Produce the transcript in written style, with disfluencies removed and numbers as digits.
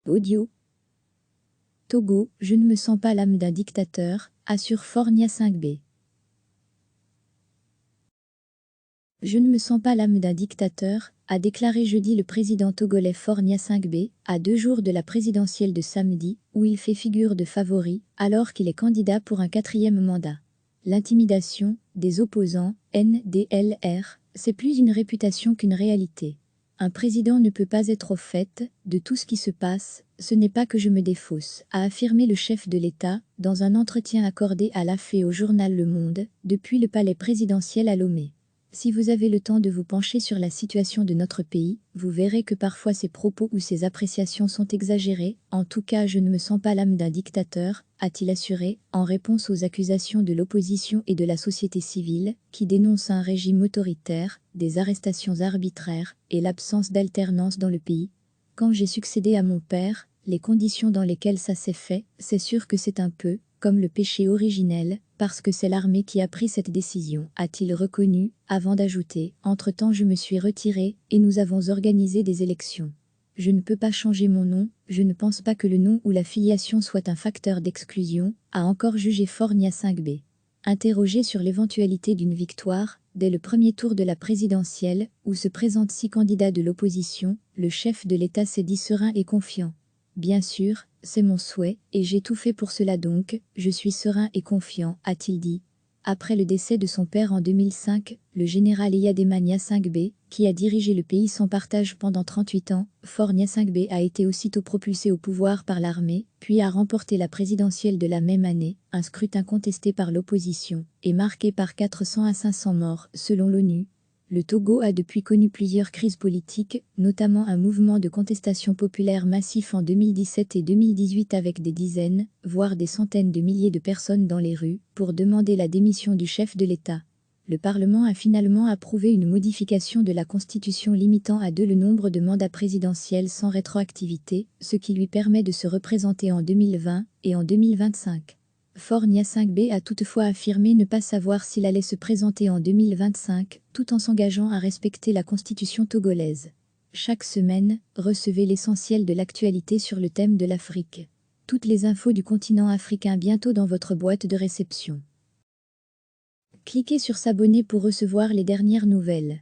Audio. Togo, je ne me sens pas l'âme d'un dictateur, assure Fornia 5B. Je ne me sens pas l'âme d'un dictateur, a déclaré jeudi le président togolais Fornia 5B, à 2 jours de la présidentielle de samedi, où il fait figure de favori, alors qu'il est candidat pour un 4e mandat. L'intimidation des opposants, NDLR, c'est plus une réputation qu'une réalité. Un président ne peut pas être au fait de tout ce qui se passe, ce n'est pas que je me défausse, a affirmé le chef de l'État, dans un entretien accordé à l'AFP et au journal Le Monde, depuis le palais présidentiel à Lomé. Si vous avez le temps de vous pencher sur la situation de notre pays, vous verrez que parfois ces propos ou ces appréciations sont exagérés. En tout cas, je ne me sens pas l'âme d'un dictateur, a-t-il assuré, en réponse aux accusations de l'opposition et de la société civile, qui dénoncent un régime autoritaire, des arrestations arbitraires et l'absence d'alternance dans le pays. Quand j'ai succédé à mon père, les conditions dans lesquelles ça s'est fait, c'est sûr que c'est un peu comme le péché originel, parce que c'est l'armée qui a pris cette décision, a-t-il reconnu, avant d'ajouter « Entre-temps je me suis retiré, et nous avons organisé des élections. Je ne peux pas changer mon nom, je ne pense pas que le nom ou la filiation soit un facteur d'exclusion », a encore jugé Fornia 5B. Interrogé sur l'éventualité d'une victoire, dès le premier tour de la présidentielle, où se présentent 6 candidats de l'opposition, le chef de l'État s'est dit serein et confiant. Bien sûr, c'est mon souhait, et j'ai tout fait pour cela donc, je suis serein et confiant, a-t-il dit. Après le décès de son père en 2005, le général Eyadémania 5B, qui a dirigé le pays sans partage pendant 38 ans, Fornia 5B a été aussitôt propulsé au pouvoir par l'armée, puis a remporté la présidentielle de la même année, un scrutin contesté par l'opposition, et marqué par 400 à 500 morts, selon l'ONU. Le Togo a depuis connu plusieurs crises politiques, notamment un mouvement de contestation populaire massif en 2017 et 2018 avec des dizaines, voire des centaines de milliers de personnes dans les rues, pour demander la démission du chef de l'État. Le Parlement a finalement approuvé une modification de la Constitution limitant à 2 le nombre de mandats présidentiels sans rétroactivité, ce qui lui permet de se représenter en 2020 et en 2025. Fornia 5B a toutefois affirmé ne pas savoir s'il allait se présenter en 2025, tout en s'engageant à respecter la constitution togolaise. Chaque semaine, recevez l'essentiel de l'actualité sur le thème de l'Afrique. Toutes les infos du continent africain bientôt dans votre boîte de réception. Cliquez sur s'abonner pour recevoir les dernières nouvelles.